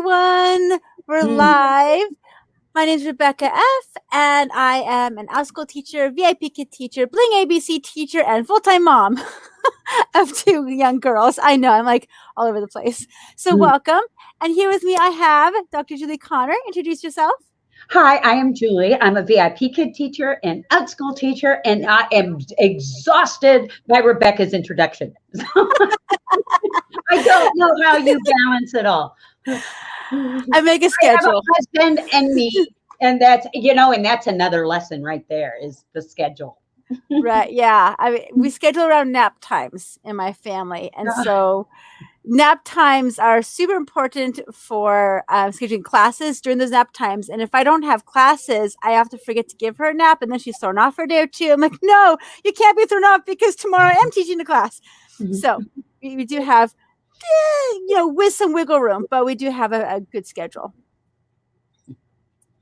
everyone. We're live. My name is Rebecca F., and I am an Outschool teacher, VIP kid teacher, Bling ABC teacher, and full-time mom of two young girls. I know, I'm like all over the place. So welcome. And here with me, I have Dr. Julie Connor. Introduce yourself. Hi, I am Julie. I'm a VIP kid teacher and Outschool teacher, and I am exhausted by Rebecca's introduction. I don't know how you balance it all. I make a schedule. I have a husband and me, and that's, and that's another lesson right there is the schedule. Right. Yeah. I mean, we schedule around nap times in my family. And so nap times are super important for scheduling classes during those nap times. And if I don't have classes, I have to forget to give her a nap. And then she's thrown off for a day or two. I'm like, no, you can't be thrown off because tomorrow I am teaching the class. So we do have, with some wiggle room, but we do have a good schedule.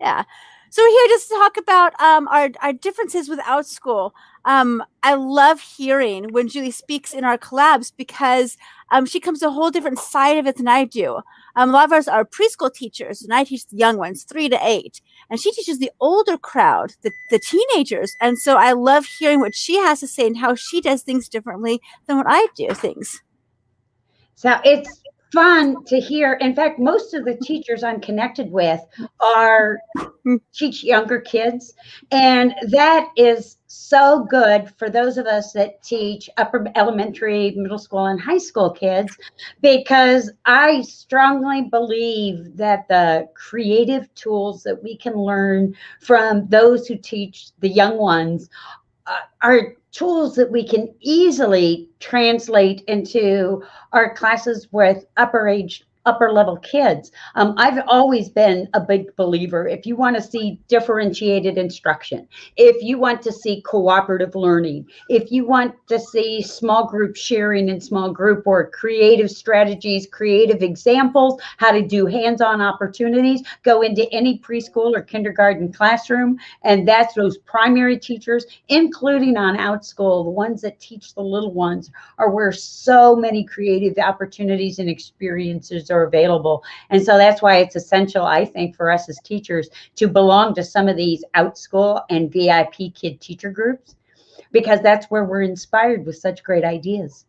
Yeah. So we're here just to talk about our differences with Outschool. I love hearing when Julie speaks in our collabs because she comes to a whole different side of it than I do. A lot of us are preschool teachers, and I teach the young ones, 3 to 8. And she teaches the older crowd, the teenagers. And so I love hearing what she has to say and how she does things differently than what I do things. So it's fun to hear. In fact, most of the teachers I'm connected with teach younger kids. And that is so good for those of us that teach upper elementary, middle school, and high school kids, because I strongly believe that the creative tools that we can learn from those who teach the young ones are tools that we can easily translate into our classes with upper level kids. I've always been a big believer. If you want to see differentiated instruction, if you want to see cooperative learning, if you want to see small group sharing and small group work, creative strategies, creative examples, how to do hands-on opportunities, go into any preschool or kindergarten classroom. And that's those primary teachers, including on Outschool, the ones that teach the little ones, are where so many creative opportunities and experiences are available. And so that's why it's essential, I think, for us as teachers to belong to some of these Outschool and VIP kid teacher groups, because that's where we're inspired with such great ideas.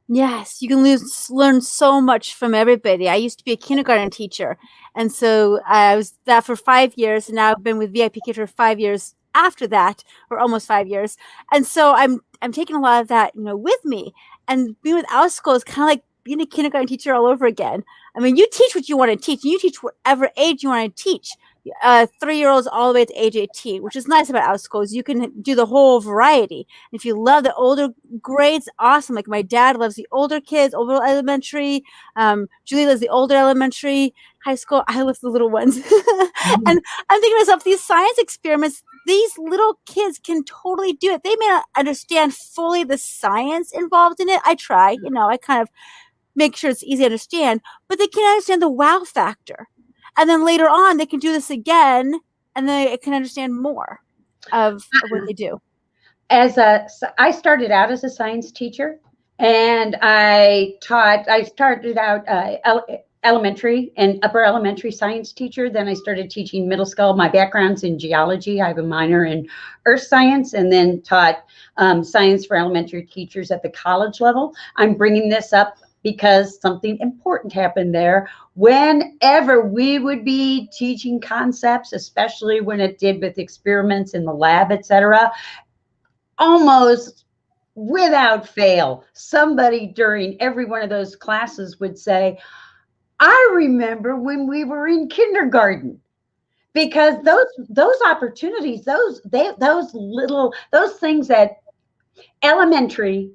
Yes, you can learn so much from everybody. I used to be a kindergarten teacher, and so I was that for 5 years, and now I've been with VIP Kids for 5 years after that, or almost 5 years. And so I'm taking a lot of that, with me. And being with Outschool is kind of like being a kindergarten teacher all over again. I mean, you teach what you want to teach, and you teach whatever age you want to teach. 3-year-olds all the way to age 18, which is nice about Outschool is you can do the whole variety. And if you love the older grades, awesome. Like my dad loves the older kids, older elementary. Julie loves the older elementary, high school. I love the little ones. And I'm thinking to myself, these science experiments, these little kids can totally do it. They may not understand fully the science involved in it. I try, I kind of make sure it's easy to understand, but they can understand the wow factor. And then later on, they can do this again, and they can understand more of what they do. I started out as a science teacher, and I started out elementary and upper elementary science teacher. Then I started teaching middle school. My background's in geology. I have a minor in earth science, and then taught science for elementary teachers at the college level. I'm bringing this up because something important happened there. Whenever we would be teaching concepts, especially when it did with experiments in the lab, etc., almost without fail, somebody during every one of those classes would say, I remember when we were in kindergarten. Because those opportunities, those things that elementary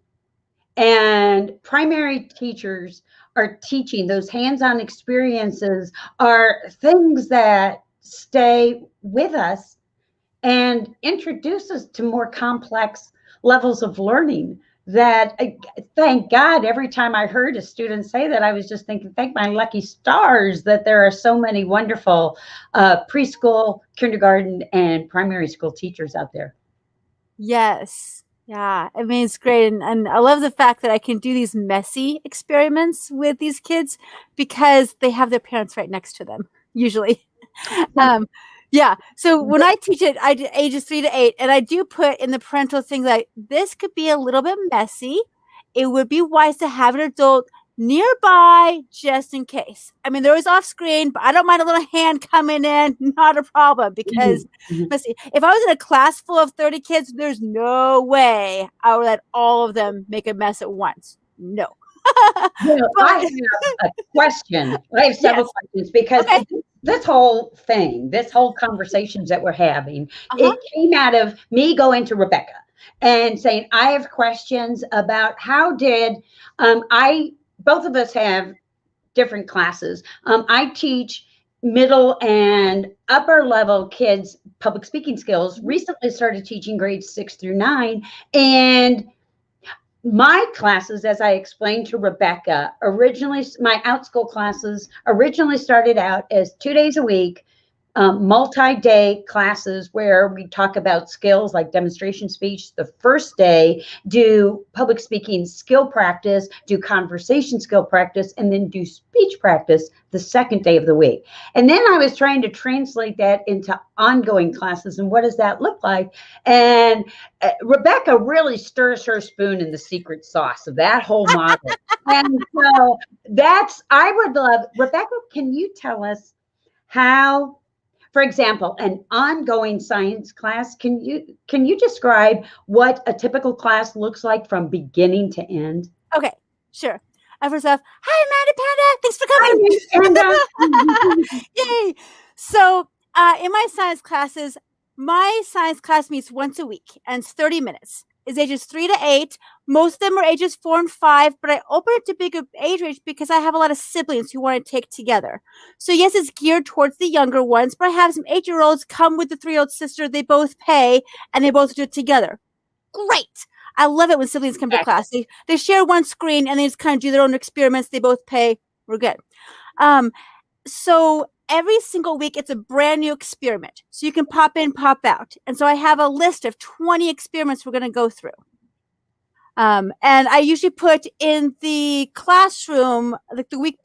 and primary teachers are teaching, those hands-on experiences, are things that stay with us and introduce us to more complex levels of learning. That, thank God, every time I heard a student say that, I was just thinking, thank my lucky stars that there are so many wonderful preschool, kindergarten, and primary school teachers out there. Yes. Yeah, I mean, it's great. And I love the fact that I can do these messy experiments with these kids because they have their parents right next to them, usually. Um, yeah. So when I teach it, I do ages 3 to 8, and I do put in the parental thing like this could be a little bit messy. It would be wise to have an adult nearby just in case. I mean, they're always off screen, but I don't mind a little hand coming in, not a problem because let's see, if I was in a class full of 30 kids, there's no way I would let all of them make a mess at once. No. Well, But I have a question. I have several yes. questions because Okay. this whole thing, this whole conversations that we're having, Uh-huh. it came out of me going to Rebecca and saying, I have questions about how did both of us have different classes. I teach middle and upper level kids public speaking skills. Recently started teaching grades 6 through 9, and my classes, as I explained to Rebecca, originally, my Outschool classes originally started out as 2 days a week, multi-day classes where we talk about skills like demonstration speech. The first day, do public speaking skill practice, do conversation skill practice, and then do speech practice the second day of the week. And then I was trying to translate that into ongoing classes and what does that look like? And Rebecca really stirs her spoon in the secret sauce of that whole model. And so I would love, Rebecca, can you tell us how, for example, an ongoing science class, can you describe what a typical class looks like from beginning to end? Okay, sure. First off, hi, Amanda Panda. Thanks for coming. Hi, Yay. So, in my science class meets once a week and it's 30 minutes. It's ages 3 to 8. Most of them are ages 4 and 5, but I open it to bigger age range because I have a lot of siblings who want to take together. So, yes, it's geared towards the younger ones, but I have some 8-year-olds come with the 3-year-old sister. They both pay and they both do it together. Great. I love it when siblings come to class. They share one screen and they just kind of do their own experiments. They both pay. We're good. So every single week, it's a brand new experiment. So you can pop in, pop out. And so I have a list of 20 experiments we're going to go through. And I usually put in the classroom, like the week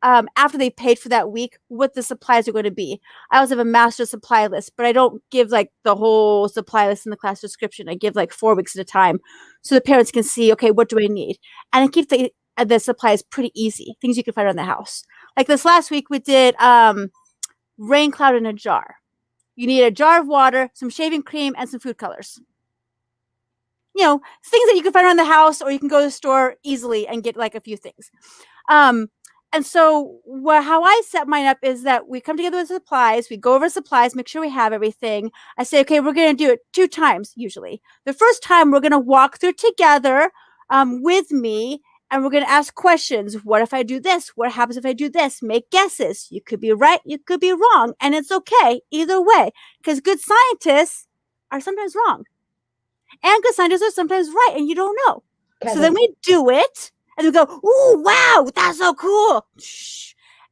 after they paid for that week, what the supplies are going to be. I also have a master supply list, but I don't give like the whole supply list in the class description. I give like 4 weeks at a time so the parents can see, okay, what do I need? And I keep the supplies pretty easy, things you can find around the house. Like this last week, we did rain cloud in a jar. You need a jar of water, some shaving cream, and some food colors. You know, things that you can find around the house, or you can go to the store easily and get like a few things. And so how I set mine up is that we come together with supplies, we go over supplies, make sure we have everything. I say, okay, we're going to do it 2 times usually. The first time we're going to walk through together with me, and we're going to ask questions. What if I do this? What happens if I do this? Make guesses. You could be right, you could be wrong, and it's okay either way because good scientists are sometimes wrong. And good scientists are sometimes right, and you don't know. So then we do it, and we go, ooh, wow, that's so cool.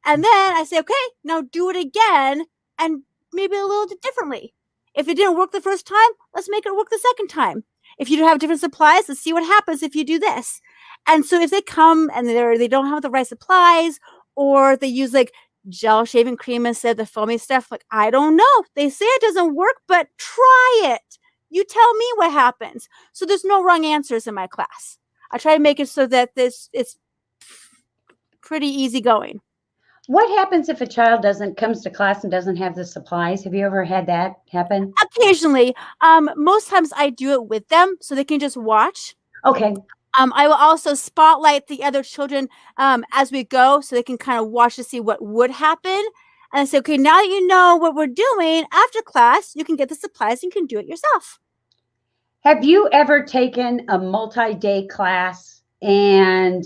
And then I say, okay, now do it again, and maybe a little bit differently. If it didn't work the first time, let's make it work the second time. If you have different supplies, let's see what happens if you do this. And so if they come and they don't have the right supplies, or they use like gel shaving cream instead of the foamy stuff, like, I don't know. They say it doesn't work, but try it. You tell me what happens. So there's no wrong answers in my class. I try to make it so that it's pretty easy going. What happens if a child comes to class and doesn't have the supplies? Have you ever had that happen? Occasionally. Most times I do it with them so they can just watch. Okay. I will also spotlight the other children as we go so they can kind of watch to see what would happen. And I say, okay, now that you know what we're doing after class, you can get the supplies and you can do it yourself. Have you ever taken a multi-day class and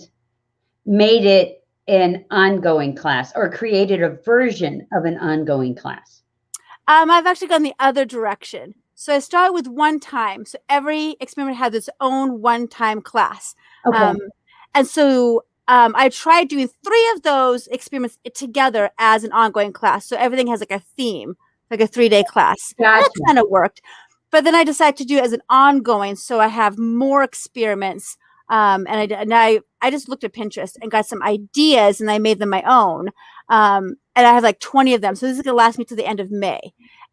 made it an ongoing class or created a version of an ongoing class? I've actually gone the other direction. So I start with one time. So every experiment has its own one-time class. Okay. And so I tried doing 3 of those experiments together as an ongoing class. So everything has like a theme, like a 3-day class. Gotcha. That kind of worked. But then I decided to do it as an ongoing, so I have more experiments. And I just looked at Pinterest and got some ideas, and I made them my own. And I have like 20 of them, so this is going to last me to the end of May,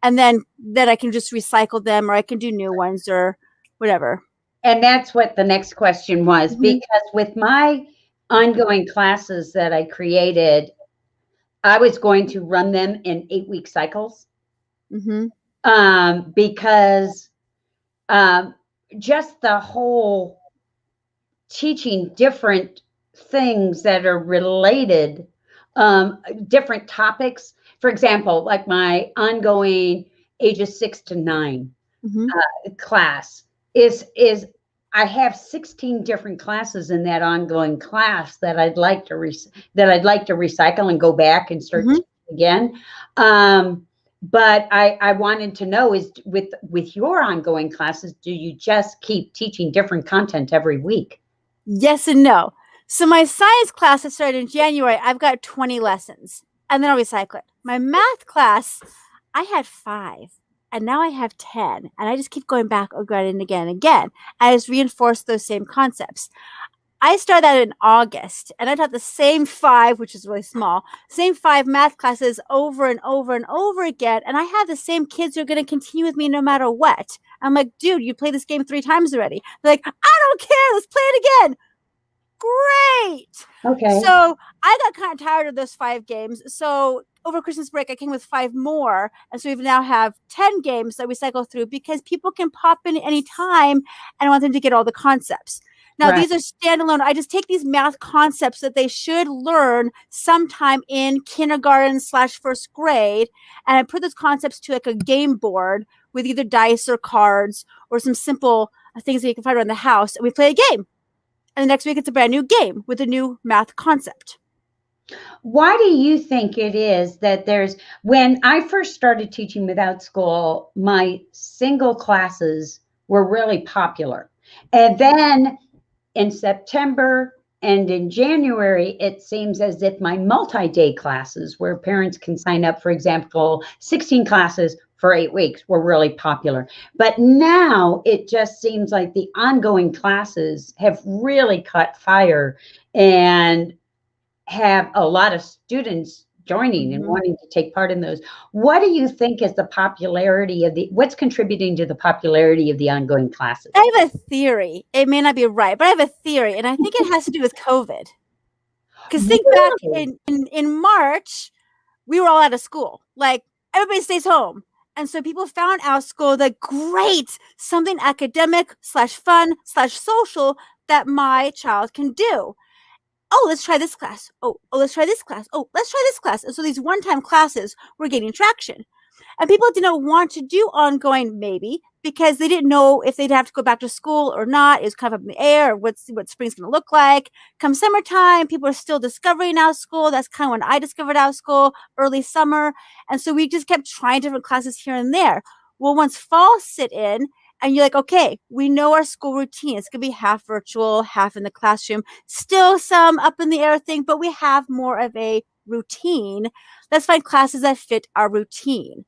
and then I can just recycle them, or I can do new ones, or whatever. And that's what the next question was, because with my ongoing classes that I created, I was going to run them in 8-week cycles. Because just the whole teaching different things that are related, different topics. For example, like my ongoing ages 6 to 9 class is I have 16 different classes in that ongoing class that I'd like to recycle and go back and start teaching again. But I wanted to know, is with your ongoing classes, do you just keep teaching different content every week? Yes and no. So my science class that started in January, I've got 20 lessons, and then I'll recycle it. My math class, I had 5, and now I have 10, and I just keep going back again and again and again. I just reinforce those same concepts. I started that in August, and I taught the same 5, which is really small, same 5 math classes over and over and over again. And I have the same kids who are going to continue with me no matter what. I'm like, dude, you played this game 3 times already. They're like, I don't care. Let's play it again. Great. Okay. So I got kind of tired of those 5 games. So over Christmas break, I came with 5 more. And so we now have 10 games that we cycle through, because people can pop in at any time, and I want them to get all the concepts. Now, these are standalone. I just take these math concepts that they should learn sometime in kindergarten/first grade, and I put those concepts to like a game board with either dice or cards or some simple things that you can find around the house, and we play a game. And the next week, it's a brand new game with a new math concept. Why do you think it is that when I first started teaching with Outschool, my single classes were really popular. And then in September and in January, it seems as if my multi-day classes, where parents can sign up, for example, 16 classes for 8 weeks, were really popular. But now it just seems like the ongoing classes have really caught fire and have a lot of students joining and wanting to take part in those. What do you think is the popularity of what's contributing to the popularity of the ongoing classes? I have a theory. It may not be right, but I have a theory, and I think it has to do with COVID. Because think back in March, we were all out of school. Like, everybody stays home. And so people found Outschool like, great, something academic/fun/social that my child can do. Oh, let's try this class. Oh, let's try this class. Oh, let's try this class. And so these one-time classes were gaining traction. And people didn't want to do ongoing, maybe, because they didn't know if they'd have to go back to school or not. It was kind of up in the air, or what spring's going to look like. Come summertime, people are still discovering Outschool. That's kind of when I discovered Outschool, early summer. And so we just kept trying different classes here and there. Well, once fall sit in, and you're like, okay, we know our school routine. It's going to be half virtual, half in the classroom. Still some up in the air thing, but we have more of a routine. Let's find classes that fit our routine.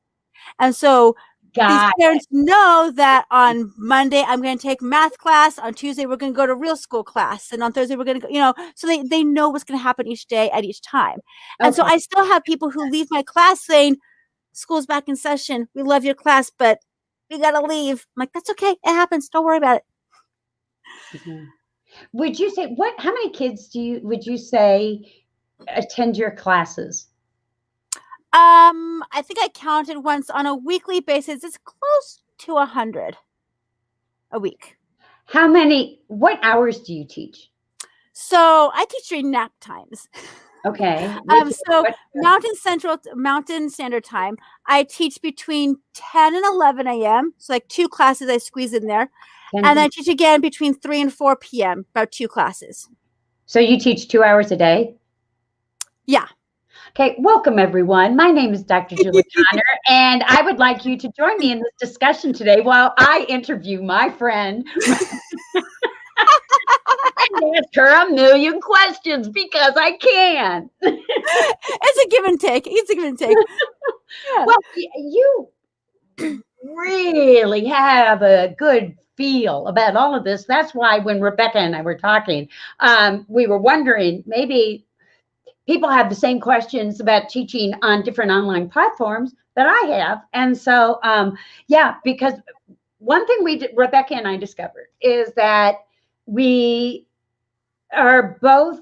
And so these parents know that on Monday, I'm going to take math class. On Tuesday, we're going to go to real school class. And on Thursday, we're going to go, so they know what's going to happen each day at each time. And so I still have people who leave my class saying, school's back in session. We love your class, but we got to leave. I'm like, that's okay. It happens. Don't worry about it. Would you say, how many kids would you say attend your classes? I think I counted once on a weekly basis. It's close to 100 a week. What hours do you teach? So I teach during nap times. Okay. So Mountain Standard Time, I teach between 10 and 11 a.m. So like 2 classes I squeeze in there. And I teach again between 3 and 4 p.m., about 2 classes. So you teach 2 hours a day? Yeah. Okay, welcome everyone. My name is Dr. Julie Connor, and I would like you to join me in this discussion today while I interview my friend and ask her a million questions because I can. It's a give and take. Yeah. Well, really have a good feel about all of this. That's why when Rebecca and I were talking, we were wondering maybe people have the same questions about teaching on different online platforms that I have. And so, yeah, because one thing Rebecca and I discovered is that we are both,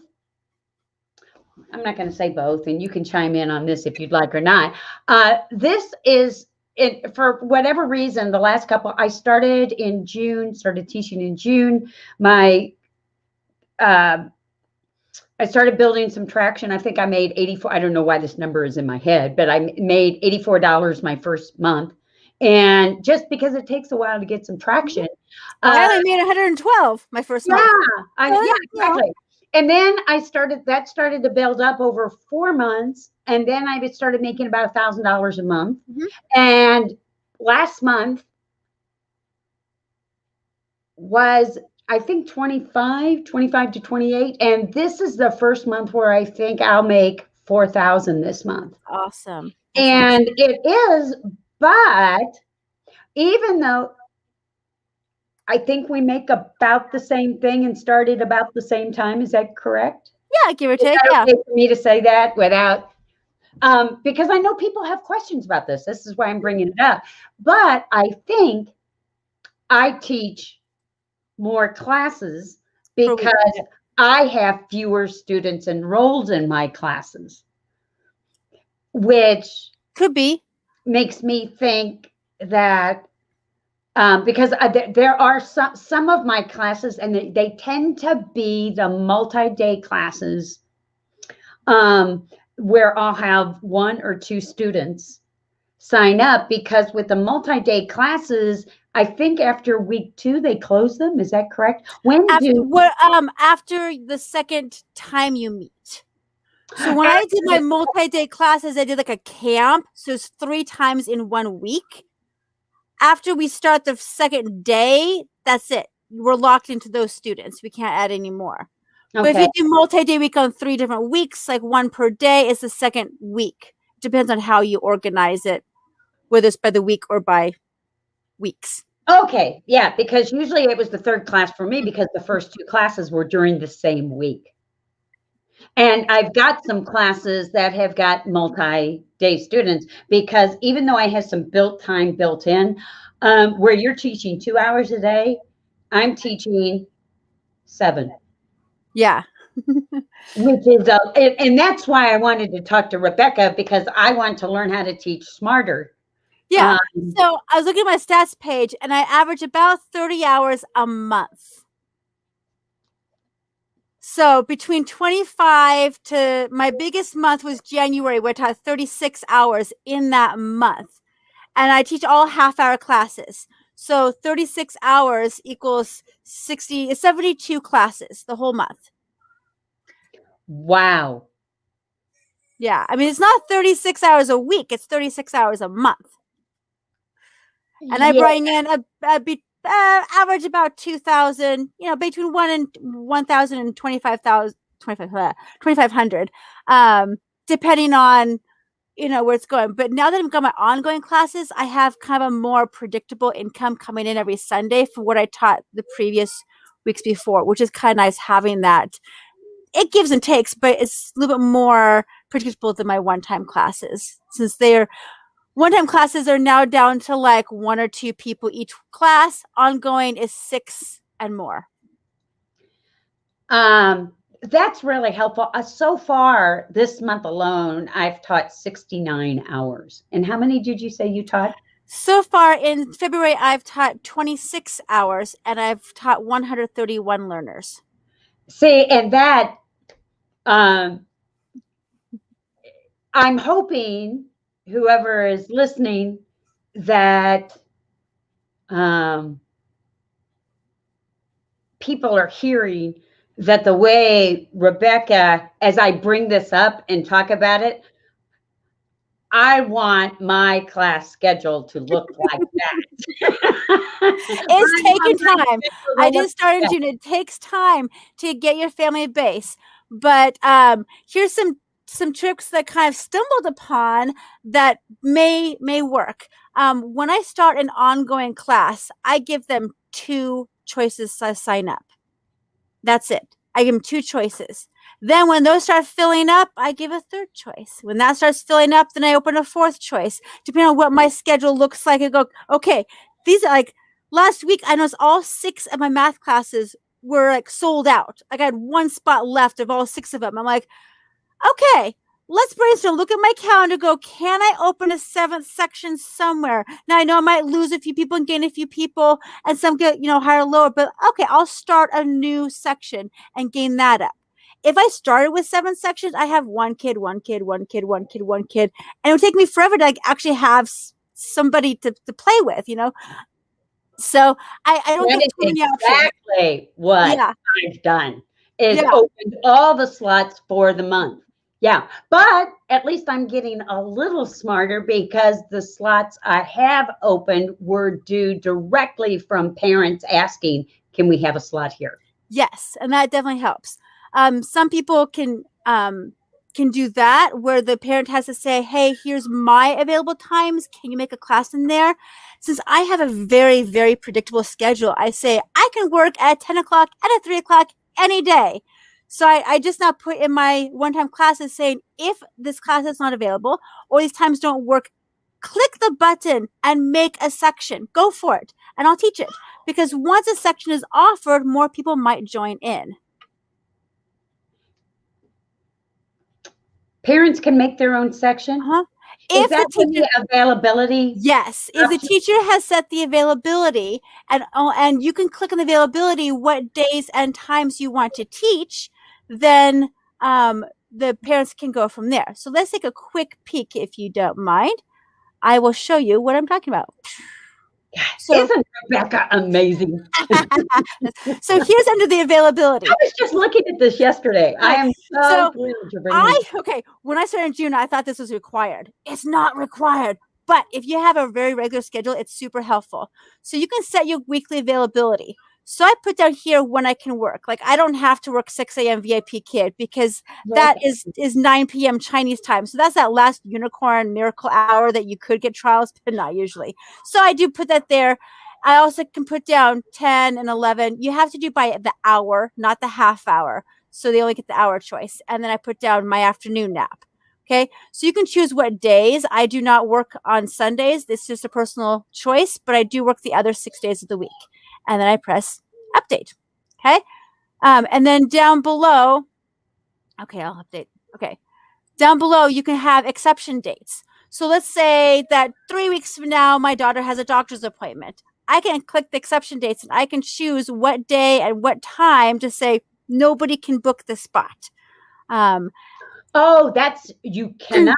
I'm not going to say both, and you can chime in on this if you'd like or not. This is, for whatever reason, the last couple, I started in June, started teaching in June. I started building some traction. I think I made 84. I don't know why this number is in my head, but I made $84 my first month. And just because it takes a while to get some traction. I only made 112 my first month. Yeah, exactly. And then that started to build up over 4 months. And then I started making about $1,000 a month. And last month was, I think, 25 to 28. And this is the first month where I think I'll make 4,000 this month. Awesome. And it is, but even though I think we make about the same thing and started about the same time, is that correct? Yeah, give or take. Yeah. Okay for me to say that without, because I know people have questions about this. This is why I'm bringing it up. But I think I teach more classes because I have fewer students enrolled in my classes, which could be, makes me think that because there are some of my classes, and they tend to be the multi-day classes where I'll have 1 or 2 students sign up, because with the multi-day classes, I think after week 2 they close them. Is that correct? After the second time you meet. So when I did my multi-day classes, I did like a camp. So it's 3 times in 1 week. After we start the second day, that's it. We're locked into those students. We can't add any more. Okay. But if you do multi-day week on 3 different weeks, like 1 per day, it's the second week. Depends on how you organize it, whether it's by the week or by weeks. Okay. Yeah, because usually it was the third class for me because the first 2 classes were during the same week. And I've got some classes that have got multi-day students, because even though I have some time built in, where you're teaching 2 hours a day, I'm teaching 7. Yeah. Which is, and that's why I wanted to talk to Rebecca, because I want to learn how to teach smarter. Yeah. So I was looking at my stats page, and I average about 30 hours a month. So between 25 to my biggest month was January, where I taught 36 hours in that month. And I teach all half-hour classes. So 36 hours equals 72 classes the whole month. Wow. Yeah. I mean, it's not 36 hours a week. It's 36 hours a month. And I bring in average about 2,000, between 1,000 and 2,500, depending on, where it's going. But now that I've got my ongoing classes, I have kind of a more predictable income coming in every Sunday for what I taught the previous weeks before, which is kind of nice having that. It gives and takes, but it's a little bit more predictable than my one-time classes, since they're one-time classes are now down to like 1 or 2 people each class. Ongoing is 6 and more. That's really helpful. So far this month alone, I've taught 69 hours. And how many did you say you taught? So far in February, I've taught 26 hours, and I've taught 131 learners. See, and that, I'm hoping whoever is listening that people are hearing that the way Rebecca, as I bring this up and talk about it, I want my class schedule to look like that. It's taking time. I just started June. It takes time to get your family base. But here's some tricks that kind of stumbled upon that may work. When I start an ongoing class, I give them 2 choices to sign up. That's it. I give them 2 choices. Then when those start filling up, I give a 3rd choice. When that starts filling up, then I open a 4th choice, depending on what my schedule looks like. I go, okay, these are like last week, I noticed all 6 of my math classes were like sold out. Like I had 1 spot left of all 6 of them. I'm like, okay, let's brainstorm. Look at my calendar. Go, can I open a 7th section somewhere? Now I know I might lose a few people and gain a few people, and some get higher or lower. But okay, I'll start a new section and gain that up. If I started with 7 sections, I have 1 kid, 1 kid, 1 kid, 1 kid, 1 kid, and it would take me forever to like actually have somebody to play with. So I don't That give is too many options. exactly what Yeah, I've done, is yeah. opened all the slots for the month. Yeah, but at least I'm getting a little smarter because the slots I have opened were due directly from parents asking, can we have a slot here? Yes, and that definitely helps. Some people can do that where the parent has to say, "Hey, here's my available times. Can you make a class in there?" Since I have a very, very predictable schedule, I say I can work at 10 o'clock and at 3 o'clock any day. So I just now put in my one-time classes saying, if this class is not available or these times don't work, click the button and make a section. Go for it, and I'll teach it. Because once a section is offered, more people might join in. Parents can make their own section. Uh-huh. Is If that the in teacher, the availability yes, if the option? teacher has set the availability, and you can click on the availability what days and times you want to teach, then the parents can go from there. So let's take a quick peek, if you don't mind. I will show you what I'm talking about. So, Isn't Rebecca amazing? so here's under the availability. I was just looking at this yesterday. I am so So thrilled to bring this. when I started in June, I thought this was required. It's not required. But if you have a very regular schedule, it's super helpful. So you can set your weekly availability. So I put down here when I can work. Like I don't have to work 6 a.m. VIP kid because that is 9 p.m. Chinese time. So that's that last unicorn miracle hour that you could get trials, but not usually. So I do put that there. I also can put down 10 and 11. You have to do by the hour, not the half hour. So they only get the hour choice. And then I put down my afternoon nap. Okay. So you can choose what days. I do not work on Sundays. This is just a personal choice, but I do work the other 6 days of the week. And then I press update. Okay. And then down below, okay, I'll update. Okay. Down below, you can have exception dates. So let's say that 3 weeks from now, my daughter has a doctor's appointment. I can click the exception dates and I can choose what day and what time to say nobody can book the spot. Oh, you cannot.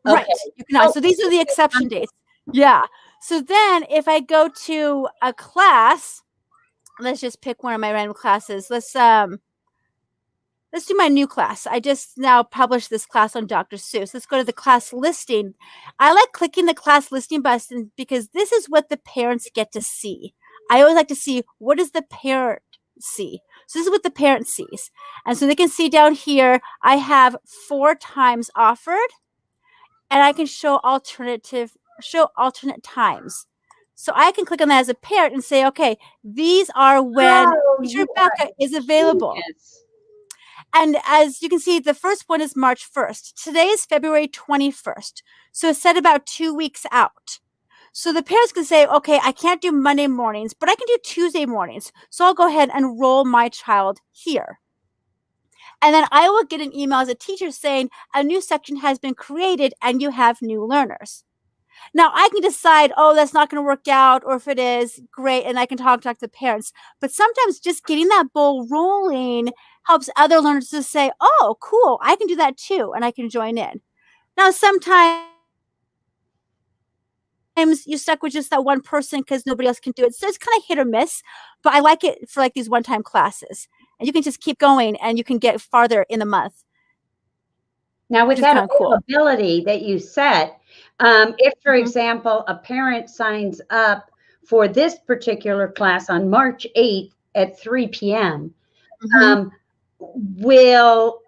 Right. Okay. You cannot. So these are the exception dates. Yeah. So then if I go to a class, let's just pick one of my random classes. Let's do my new class. I just now published this class on Dr. Seuss. Let's go to the class listing. I like clicking the class listing button because this is what the parents get to see. I always like to see, what does the parent see? So this is what the parent sees. And so they can see down here, I have 4 times offered, and I can show alternate times. So I can click on that as a parent and say, okay, these are when Teacher Rebecca is available. Genius. And as you can see, the first one is March 1st. Today is February 21st. So it's set about 2 weeks out. So the parents can say, okay, I can't do Monday mornings, but I can do Tuesday mornings. So I'll go ahead and enroll my child here. And then I will get an email as a teacher saying a new section has been created and you have new learners. Now I can decide, oh, that's not going to work out, or if it is, great, and I can talk to the parents. But sometimes just getting that ball rolling helps other learners to say, oh, cool, I can do that too, and I can join in. Now sometimes you're stuck with just that one person because nobody else can do it. So it's kind of hit or miss, but I like it for like these one-time classes. And you can just keep going and you can get farther in the month. Now, with that availability that you set, if, for example, a parent signs up for this particular class on March 8th at 3 p.m., will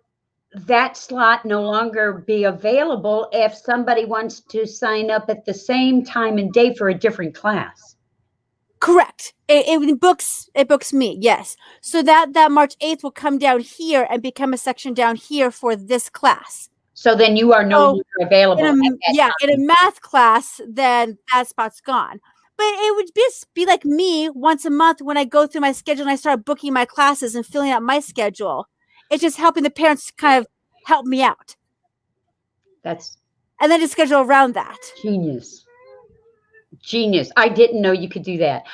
that slot no longer be available if somebody wants to sign up at the same time and day for a different class. Correct. It books me, yes. So that March 8th will come down here and become a section down here for this class. So then you are no longer available at that time. In a math class, then that spot's gone. But it would be like me once a month when I go through my schedule and I start booking my classes and filling out my schedule. It's just helping the parents kind of help me out. And then just schedule around that. Genius. I didn't know you could do that.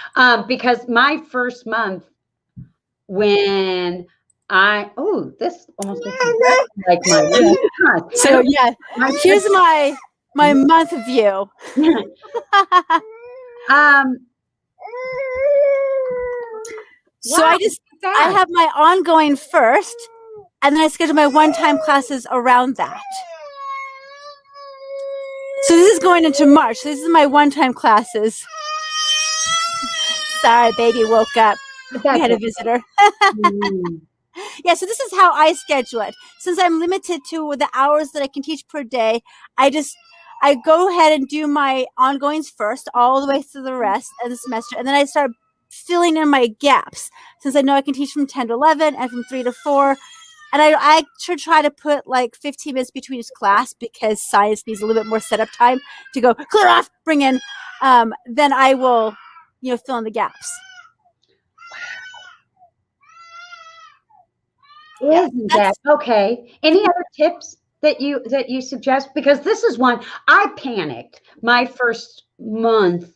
Because my first month when this almost like my so yeah, here's my month view. So wow, I have my ongoing first, and then I schedule my one-time classes around that. So this is going into March. This is my one-time classes. Sorry, baby woke up. We had a visitor. Yeah, so this is how I schedule it. Since I'm limited to the hours that I can teach per day, I go ahead and do my ongoings first, all the way through the rest of the semester, and then I start filling in my gaps. Since I know I can teach from 10 to 11 and from 3 to 4, and I should try to put like 15 minutes between each class because science needs a little bit more setup time to go clear off, bring in. Then I will, fill in the gaps. Isn't that okay? Any other tips that you suggest? Because this is one I panicked my first month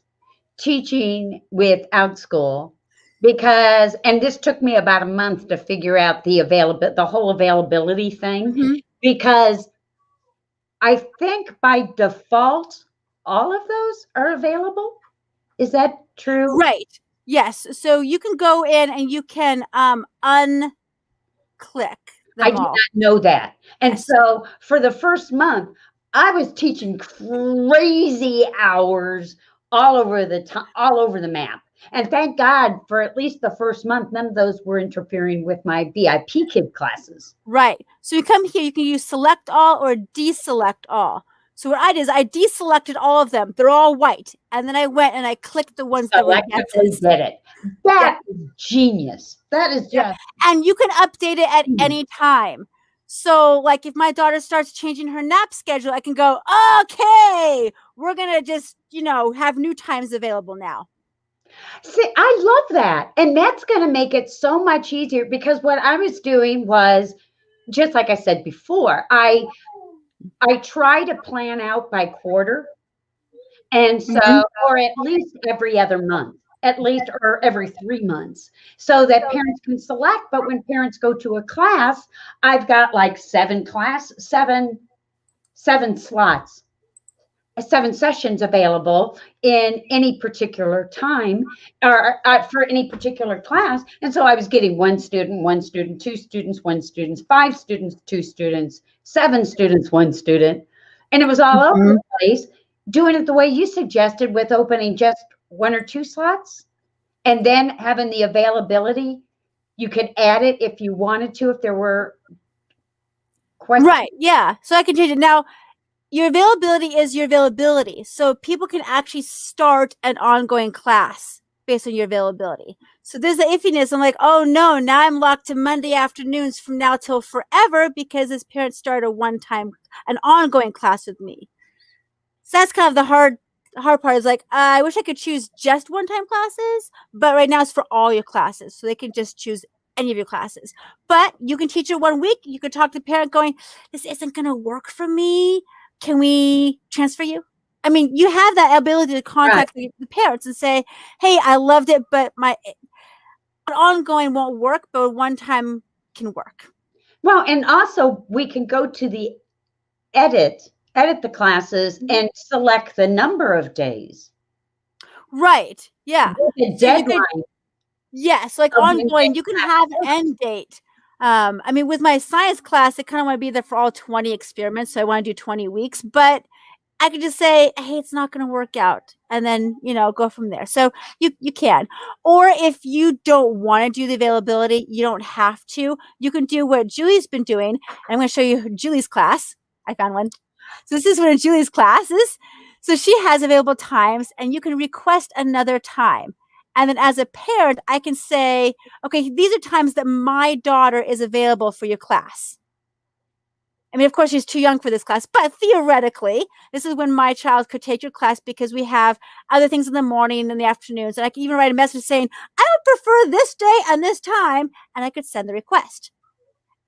teaching with Outschool and this took me about a month to figure out the whole availability thing, because I think by default all of those are available. Is that true? Right. Yes. So you can go in and you can unclick them I did all. not know that. And so for the first month, I was teaching crazy hours all over the map. And thank God for at least the first month, none of those were interfering with my VIP kid classes. Right. So you come here, you can use select all or deselect all. So what I did is I deselected all of them. They're all white. And then I went and I clicked the ones that were yeses. Did it. That is genius. That is just. And you can update it at any time. So like if my daughter starts changing her nap schedule, I can go, okay, we're going to just, have new times available now. See, I love that. And that's going to make it so much easier, because what I was doing was, just like I said before, I try to plan out by quarter. And so, or at least every other month, or every 3 months, so that parents can select. But when parents go to a class, I've got like 7 slots, 7 sessions available in any particular time, or for any particular class. And so I was getting 1 student, 2 students, 1 student, 5 students, 2 students, 7 students, 1 student. And it was all over the place, doing it the way you suggested, with opening just 1 or 2 slots and then having the availability. You could add it if you wanted to, if there were questions. Right. Yeah. So I can change it. Now, your availability is your availability. So people can actually start an ongoing class based on your availability. So there's the iffiness. I'm like, oh no, now I'm locked to Monday afternoons from now till forever because this parent started an ongoing class with me. So that's kind of the hard part, is like, I wish I could choose just one-time classes, but right now it's for all your classes. So they can just choose any of your classes. But you can teach it 1 week. You could talk to the parent going, this isn't going to work for me. Can we transfer you? I mean, you have that ability to contact the parents and say, hey, I loved it, but my ongoing won't work, but one time can work. Well, and also we can go to the edit the classes and select the number of days. Right. Yeah. The deadline. Yes. Like ongoing, you can have an end date. I mean, with my science class, I kind of want to be there for all 20 experiments. So I want to do 20 weeks, but I could just say, hey, it's not going to work out. And then, go from there. So you can. Or if you don't want to do the availability, you don't have to. You can do what Julie's been doing. And I'm going to show you Julie's class. I found one. So this is one of Julie's classes. So she has available times and you can request another time. And then as a parent, I can say, okay, these are times that my daughter is available for your class. I mean, of course, she's too young for this class, but theoretically, this is when my child could take your class because we have other things in the morning and the afternoons. And I can even write a message saying, I would prefer this day and this time. And I could send the request.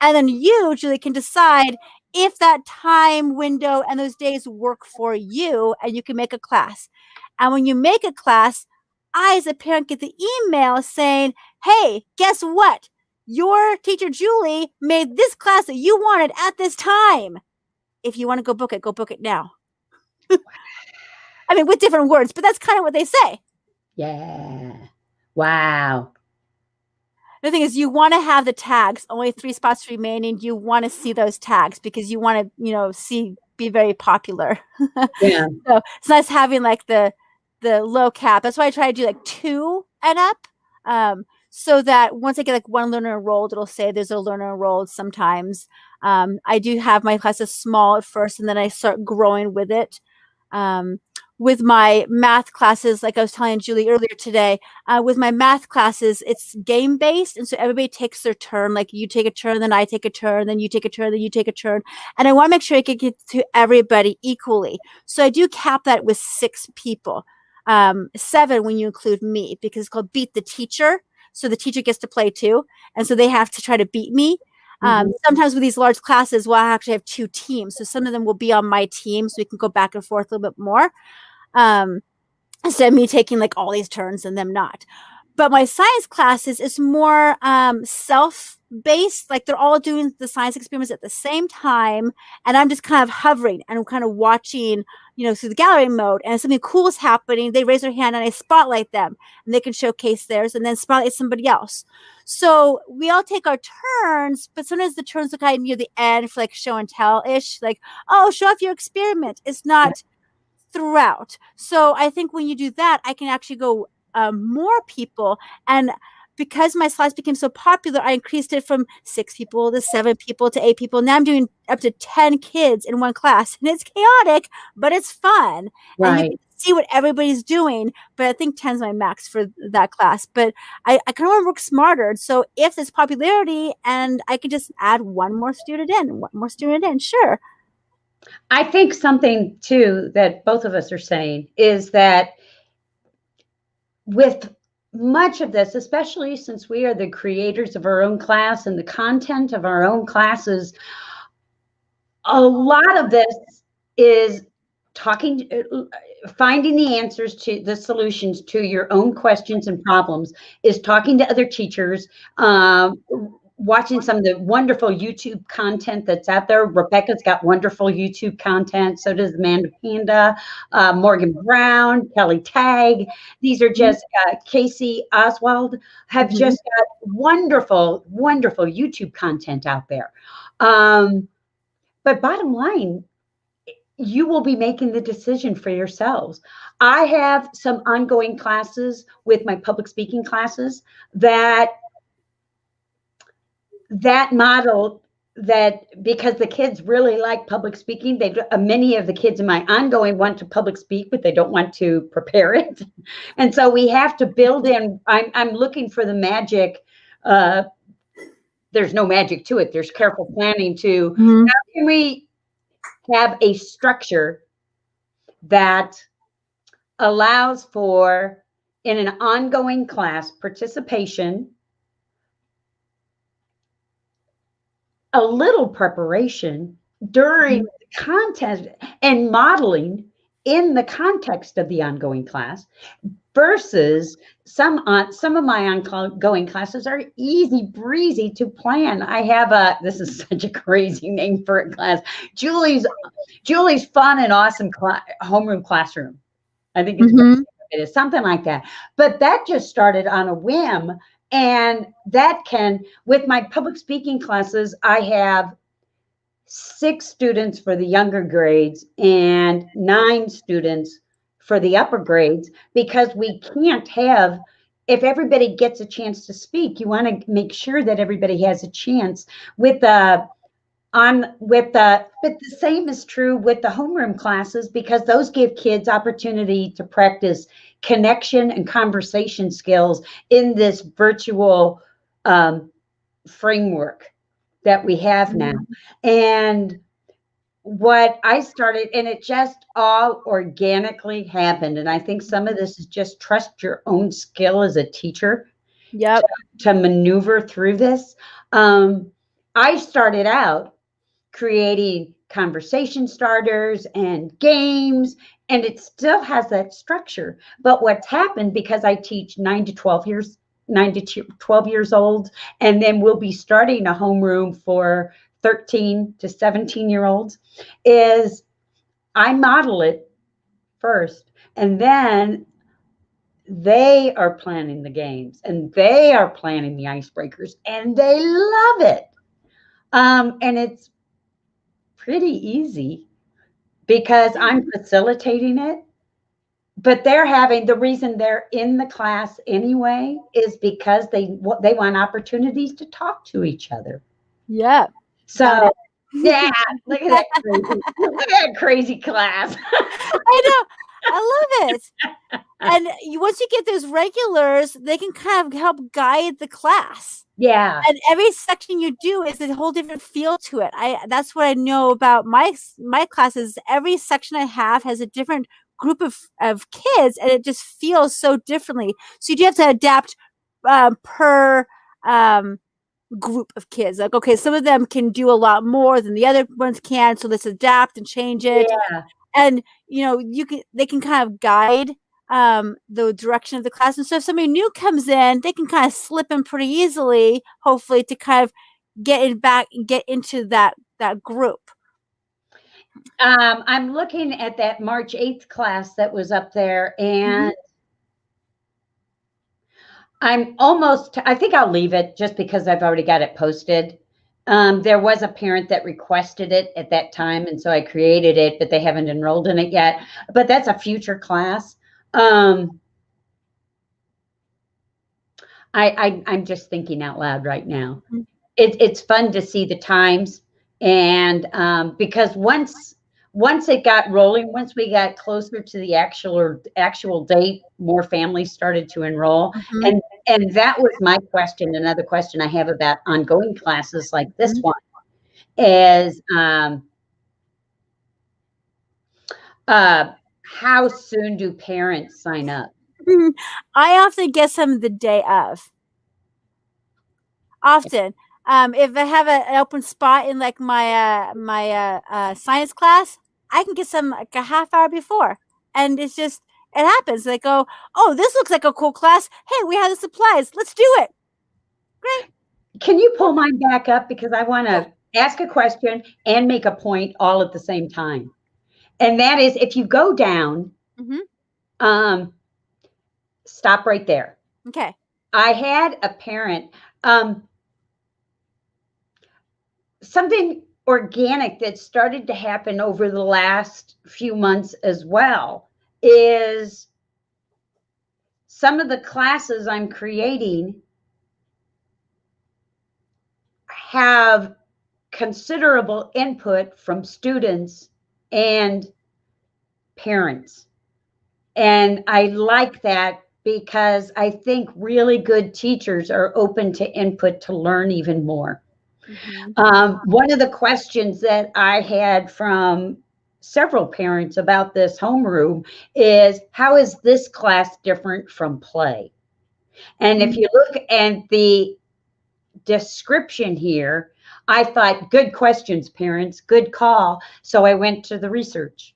And then you, Julie, can decide if that time window and those days work for you, and you can make a class. And when you make a class, I, as a parent, get the email saying, hey, guess what? Your teacher, Julie, made this class that you wanted at this time. If you want to go book it now. I mean, with different words, but that's kind of what they say. Yeah. Wow. The thing is, you want to have the tags, only 3 spots remaining. You want to see those tags because you want to, be very popular. Yeah. So it's nice having like the low cap. That's why I try to do like 2 and up. So that once I get like one learner enrolled, it'll say there's a learner enrolled sometimes. I do have my classes small at first, and then I start growing with it. With my math classes, like I was telling Julie earlier today, with my math classes, it's game-based. And so everybody takes their turn. Like you take a turn, then I take a turn, then you take a turn, then you take a turn. And I want to make sure I can get to everybody equally. So I do cap that with 6 people. 7 when you include me, because it's called Beat the Teacher. So the teacher gets to play too. And so they have to try to beat me. Sometimes with these large classes, we'll actually have 2 teams. So some of them will be on my team, so we can go back and forth a little bit more. Instead of me taking like all these turns and them not. But my science classes is more self-based. Like they're all doing the science experiments at the same time. And I'm just kind of hovering and I'm kind of watching, through the gallery mode. And if something cool is happening, they raise their hand and I spotlight them. And they can showcase theirs and then spotlight somebody else. So we all take our turns, but sometimes the turns look kind of near the end for like show and tell-ish. Like, oh, show off your experiment. It's not throughout. So I think when you do that, I can actually go more people. And because my slides became so popular, I increased it from 6 people to 7 people to 8 people. Now I'm doing up to 10 kids in one class. And it's chaotic, but it's fun. Right. And you can see what everybody's doing. But I think 10 is my max for that class. But I kind of want to work smarter. So if there's popularity and I could just add one more student in, sure. I think something too that both of us are saying is that with much of this, especially since we are the creators of our own class and the content of our own classes, a lot of this is finding the answers to the solutions to your own questions and problems, is talking to other teachers, watching some of the wonderful YouTube content that's out there. Rebecca's got wonderful YouTube content. So does Amanda Panda, Morgan Brown, Kelly Tagg. These are just Casey Oswald have just got wonderful, wonderful YouTube content out there. But bottom line, you will be making the decision for yourselves. I have some ongoing classes with my public speaking classes that model that, because the kids really like public speaking, many of the kids in my ongoing want to public speak, but they don't want to prepare it. And so we have to build in, I'm looking for the magic. There's no magic to it. There's careful planning to, how can we have a structure that allows for, in an ongoing class, participation, a little preparation during the content and modeling in the context of the ongoing class, versus some of my ongoing classes are easy breezy to plan. I have this is such a crazy name for a class, Julie's Fun and Awesome Homeroom Classroom. I think it is something like that. But that just started on a whim. And that can, with my public speaking classes, I have 6 students for the younger grades and 9 students for the upper grades, because we can't have, if everybody gets a chance to speak, you want to make sure that everybody has a chance with the but the same is true with the homeroom classes, because those give kids opportunity to practice connection and conversation skills in this virtual framework that we have now. And what I started, and it just all organically happened. And I think some of this is just trust your own skill as a teacher. Yep. To maneuver through this. I started out creating conversation starters and games, and it still has that structure. But what's happened, because I teach 9 to 12 years old, and then we'll be starting a homeroom for 13 to 17-year-olds, is I model it first, and then they are planning the games, and they are planning the icebreakers, and they love it. And it's pretty easy because I'm facilitating it, but they're having, the reason they're in the class anyway is because they want opportunities to talk to each other. Yeah. So yeah, look at that crazy, look at that crazy class. I know. I love it. And once you get those regulars, they can kind of help guide the class. Yeah. And every section you do is a whole different feel to it. That's what I know about my classes. Every section I have has a different group of kids, and it just feels so differently. So you do have to adapt per group of kids. Like, okay, some of them can do a lot more than the other ones can, so let's adapt and change it. Yeah. And they can kind of guide the direction of the class. And so if somebody new comes in, they can kind of slip in pretty easily, hopefully, to kind of get into that group. I'm looking at that March 8th class that was up there, and I think I'll leave it just because I've already got it posted. There was a parent that requested it at that time, and so I created it, but they haven't enrolled in it yet. But that's a future class. I'm just thinking out loud right now. It's fun to see the times, and because once it got rolling, once we got closer to the actual date, more families started to enroll. And that was my question. Another question I have about ongoing classes like this one is how soon do parents sign up? I often get some the day of. Often. If I have an open spot in like my science class, I can get some like a half hour before. And it happens. They go, oh, this looks like a cool class. Hey, we have the supplies. Let's do it. Great. Can you pull mine back up? Because I want to ask a question and make a point all at the same time. And that is, if you go down, stop right there. Okay. I had a parent, something organic that started to happen over the last few months as well is some of the classes I'm creating have considerable input from students and parents. And I like that because I think really good teachers are open to input to learn even more. One of the questions that I had from several parents about this homeroom is, how is this class different from play? And if you look at the description here, I thought, good questions, parents, good call. So I went to the research.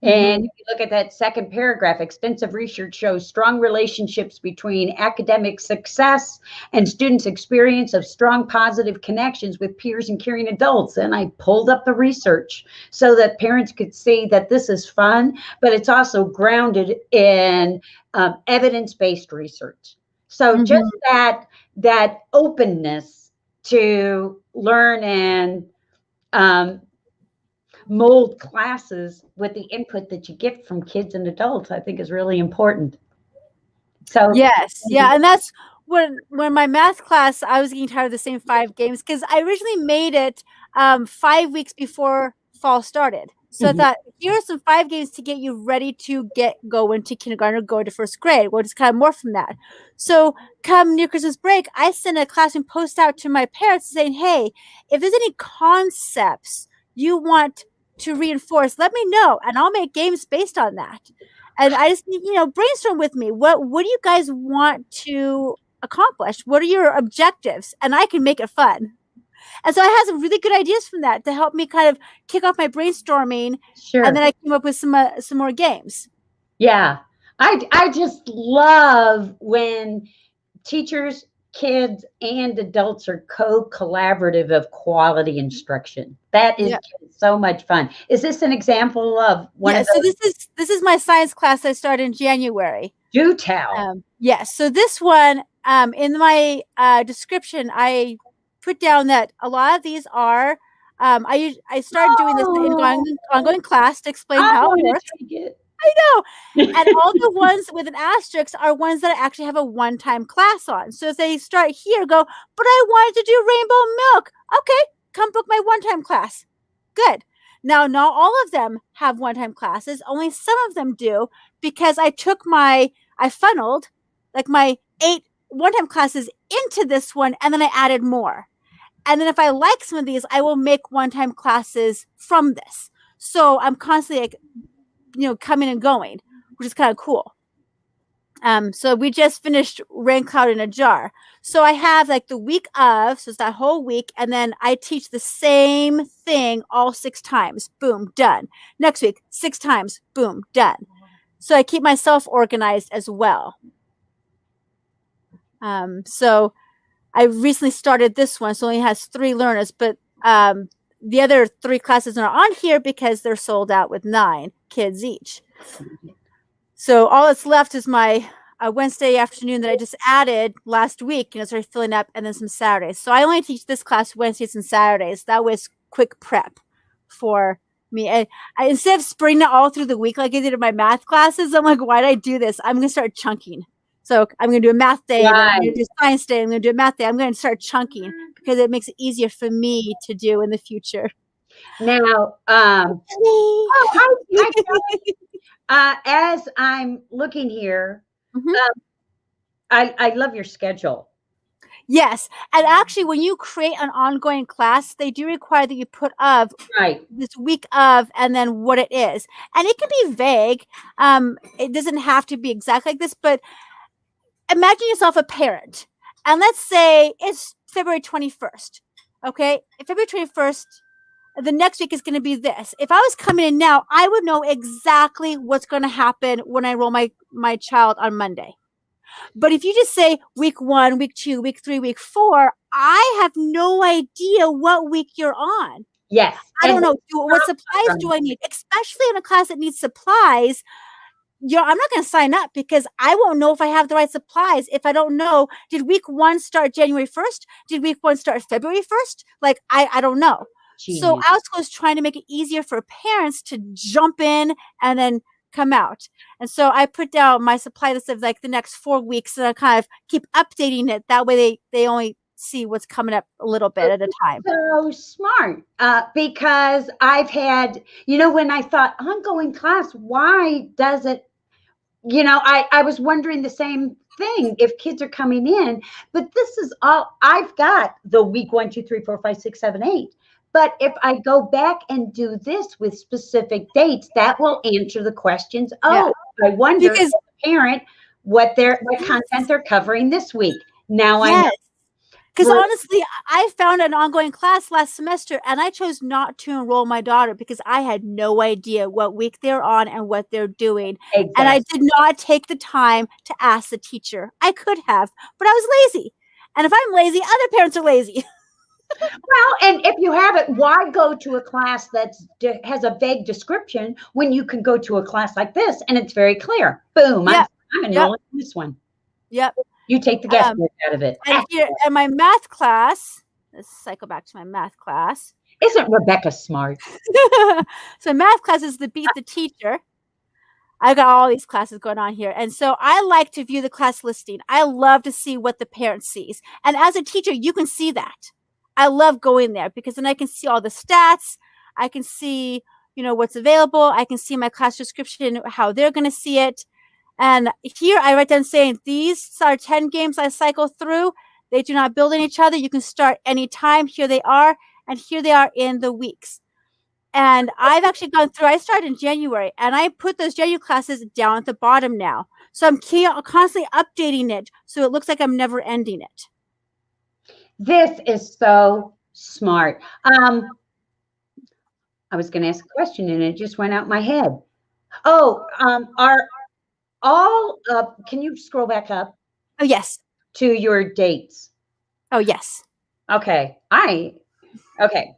And if you look at that second paragraph, extensive research shows strong relationships between academic success and students' experience of strong positive connections with peers and caring adults. And I pulled up the research so that parents could see that this is fun, but it's also grounded in evidence-based research. So just that openness to learn and um, mold classes with the input that you get from kids and adults, I think is really important. So Yes, yeah, and that's when my math class, I was getting tired of the same 5 games because I originally made it 5 weeks before fall started. So I mhm, thought, here are some 5 games to get you ready to go into kindergarten or go into first grade. We'll just kind of more from that. So come near Christmas break, I sent a classroom post out to my parents saying, hey, if there's any concepts you want to reinforce, let me know, and I'll make games based on that. And I just need, brainstorm with me. What do you guys want to accomplish? What are your objectives? And I can make it fun. And so I had some really good ideas from that to help me kind of kick off my brainstorming. And sure. then I came up with some more games. Yeah. I just love when teachers, kids, and adults are co-collaborative of quality instruction. That is Yeah. so much fun. Is this an example of one Yeah. of So those? this is my science class I started in January. Do tell. Yes. So this one, in my description, I put down that a lot of these are. I started doing this in Oh, ongoing class to explain I how it want to works. take it. I know. And all the ones with an asterisk are ones that I actually have a one-time class on. So if they start here, go, but I wanted to do rainbow milk. Okay, come book my one-time class. Good. Now, not all of them have one-time classes. Only some of them do, because I funneled like my 8 one-time classes into this one, and then I added more. And then if I like some of these, I will make one-time classes from this. So I'm constantly like, coming and going, which is kind of cool. So we just finished Rain Cloud in a Jar. So I have like the week of, so it's that whole week, and then I teach the same thing all 6 times. Boom, done. Next week, 6 times. Boom, done. So I keep myself organized as well. So I recently started this one, so it only has 3 learners, but the other 3 classes are on here because they're sold out with 9 kids each. So all that's left is my Wednesday afternoon that I just added last week, started filling up, and then some Saturdays. So I only teach this class Wednesdays and Saturdays. That was quick prep for me. And instead of spreading it all through the week like I did in my math classes, I'm like, why did I do this? I'm going to start chunking. So I'm going to do a math day, and then I'm going to do a science day, I'm going to do a math day. I'm going to start chunking because it makes it easier for me to do in the future. Now, as I'm looking here, I love your schedule. Yes. And actually, when you create an ongoing class, they do require that you put of Right. this week of and then what it is. And it can be vague. It doesn't have to be exactly like this, but imagine yourself a parent. And let's say it's February 21st. Okay. February 21st, the next week is going to be this. If I was coming in now, I would know exactly what's going to happen when I enroll my child on Monday. But if you just say week 1, week 2, week 3, week 4, I have no idea what week you're on. Yes. I don't know. What supplies do I need? Especially in a class that needs supplies. I'm not going to sign up because I won't know if I have the right supplies if I don't know. Did week 1 start January 1st? Did week 1 start February 1st? Like, I don't know. Jeez. So Outschool is trying to make it easier for parents to jump in and then come out. And so I put down my supply list of like the next 4 weeks, and I kind of keep updating it. That way they only see what's coming up a little bit at a time. So smart, because I've had, when I thought ongoing class, why does it, I was wondering the same thing if kids are coming in, but this is all I've got the week 1, 2, 3, 4, 5, 6, 7, 8. But if I go back and do this with specific dates, that will answer the questions. Oh, I wonder as a parent what content they're covering this week. Now I know. Because honestly, I found an ongoing class last semester, and I chose not to enroll my daughter because I had no idea what week they're on and what they're doing. Exactly. And I did not take the time to ask the teacher. I could have, but I was lazy. And if I'm lazy, other parents are lazy. Well, and if you have it, why go to a class that has a vague description when you can go to a class like this and it's very clear? Boom, I'm enrolling in this one. Yep. You take the guesswork out of it. And my math class, let's cycle back to my math class. Isn't Rebecca smart? So math class is the beat the teacher. I got all these classes going on here. And so I like to view the class listing. I love to see what the parent sees. And as a teacher, you can see that. I love going there because then I can see all the stats. I can see, what's available. I can see my class description, how they're going to see it. And here I write down saying, these are 10 games I cycle through. They do not build on each other. You can start anytime. Here they are. And here they are in the weeks. And I've actually gone through, I started in January, and I put those January classes down at the bottom now. So I'm constantly updating it so it looks like I'm never ending it. This is so smart. I was going to ask a question and it just went out my head. Oh, are all, can you scroll back up? Oh, yes. To your dates. Oh, yes. Okay. Okay.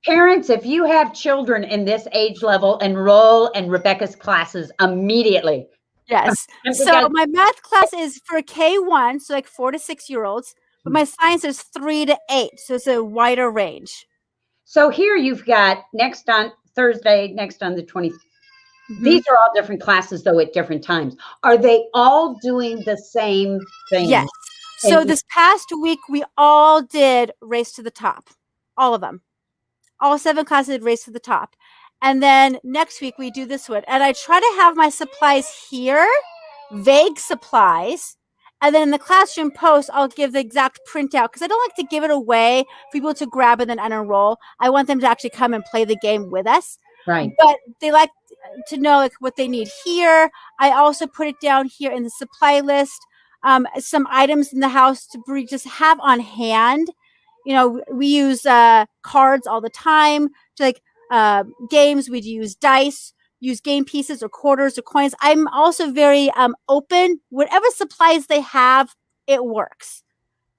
Parents, if you have children in this age level, enroll in Rebecca's classes immediately. Yes. So my math class is for K1, so like 4 to 6 year olds, but my science is 3 to 8, so it's a wider range. So here you've got next on Thursday, next on the 20th. These are all different classes, though, at different times. Are they all doing the same thing? Yes. So this past week, we all did Race to the Top, all of them. All 7 classes did Race to the Top. And then next week, we do this one. And I try to have my supplies here, vague supplies. And then in the classroom post, I'll give the exact printout because I don't like to give it away for people to grab and then unenroll. I want them to actually come and play the game with us. Right. But they like to know like what they need here. I also put it down here in the supply list. Some items in the house to just have on hand. We use cards all the time to like games. We'd use dice, use game pieces or quarters or coins. I'm also very open. Whatever supplies they have, it works.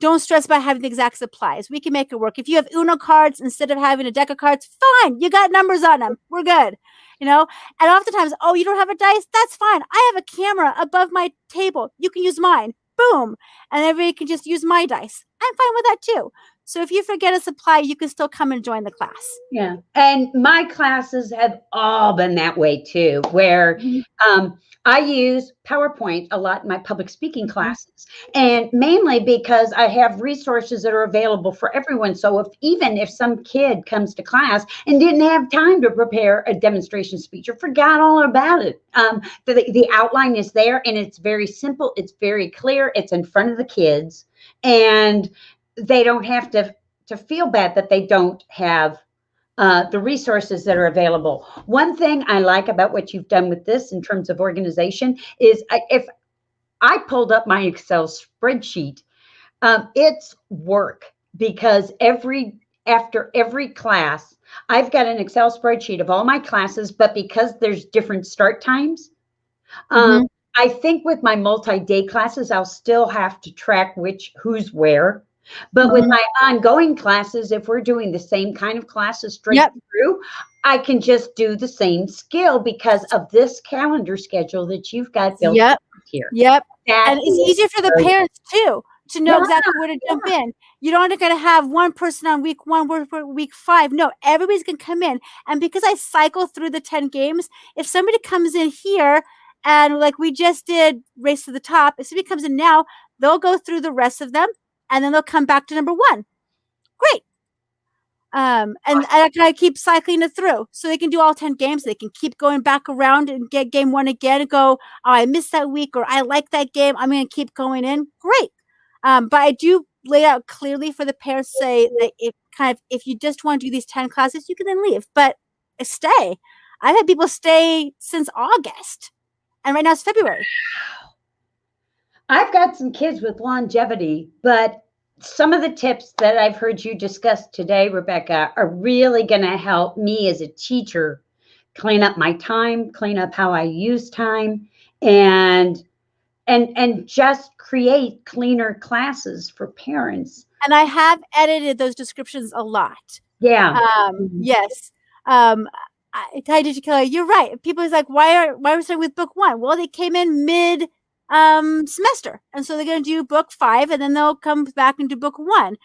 Don't stress about having the exact supplies. We can make it work. If you have Uno cards instead of having a deck of cards, fine. You got numbers on them. We're good. And oftentimes, oh, you don't have a dice? That's fine. I have a camera above my table. You can use mine. Boom. And everybody can just use my dice. I'm fine with that too. So if you forget a supply, you can still come and join the class. Yeah. And my classes have all been that way too, where I use PowerPoint a lot in my public speaking classes, and mainly because I have resources that are available for everyone. So even if some kid comes to class and didn't have time to prepare a demonstration speech or forgot all about it, the outline is there and it's very simple. It's very clear. It's in front of the kids, and they don't have to feel bad that they don't have the resources that are available. One thing I like about what you've done with this in terms of organization is if I pulled up my Excel spreadsheet, it's work because after every class, I've got an Excel spreadsheet of all my classes, but because there's different start times, I think with my multi-day classes, I'll still have to track who's where. But with my ongoing classes, if we're doing the same kind of classes straight through, I can just do the same skill because of this calendar schedule that you've got built here. Yep. And it's easier for the parents too to know exactly where to jump in. You don't got to have one person on week 1, week 5. No, everybody's going to come in. And because I cycle through the 10 games, if somebody comes in here and like we just did Race to the Top, if somebody comes in now, they'll go through the rest of them. And then they'll come back to number 1. Great. And I keep cycling it through. So they can do all 10 games. They can keep going back around and get game 1 again and go, oh, I missed that week, or I like that game. I'm going to keep going in. Great. But I do lay out clearly for the parents, say that if you just want to do these 10 classes, you can then leave. But stay. I've had people stay since August. And right now it's February. I've got some kids with longevity, but some of the tips that I've heard you discuss today, Rebecca, are really going to help me as a teacher clean up my time, clean up how I use time, and just create cleaner classes for parents. And I have edited those descriptions a lot. Yeah. Yes. Did you, Kelly? You're right. People is like, why are we starting with book 1? Well, they came in mid semester, and so they're going to do book 5, and then they'll come back and do book 1.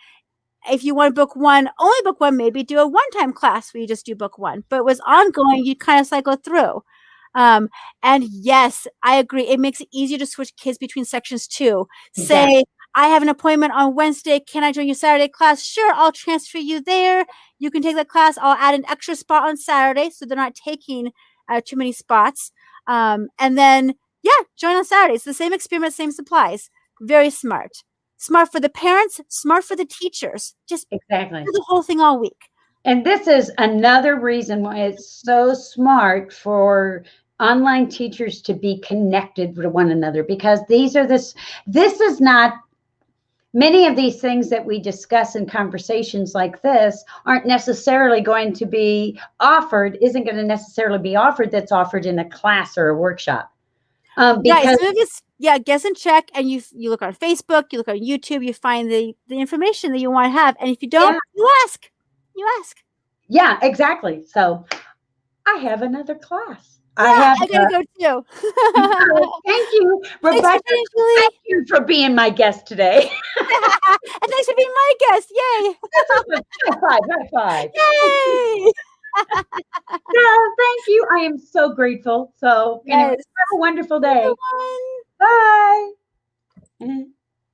if you want to book one, only book one, maybe do a one-time class where you just do book one. But it was ongoing, you kind of cycle through. And yes, I agree. It makes it easier to switch kids between sections too. Exactly. Say, I have an appointment on Wednesday. Can I join your Saturday class? Sure, I'll transfer you there. You can take that class. I'll add an extra spot on Saturday so they're not taking too many spots. And then, yeah, join on Saturday. It's the same experiment, same supplies. Very smart. Smart for the parents, smart for the teachers. Just Exactly. do the whole thing all week. And this is another reason why it's so smart for online teachers to be connected with one another, because this is not, many of these things that we discuss in conversations like this aren't necessarily going to be offered, isn't going to necessarily be offered that's offered in a class or a workshop. Because Guess and check, and you look on Facebook, you look on YouTube, you find the information that you want to have, and if you don't, you ask. Yeah, exactly. So I have another class. I gotta go too. Thank you, Thanks Rebecca. for being, Julie. Thank you for being my guest today. And thanks for being my guest. Yay! High five. Yay! Thank you. I am so grateful. So anyway, Yes. have a wonderful day. Bye. Bye.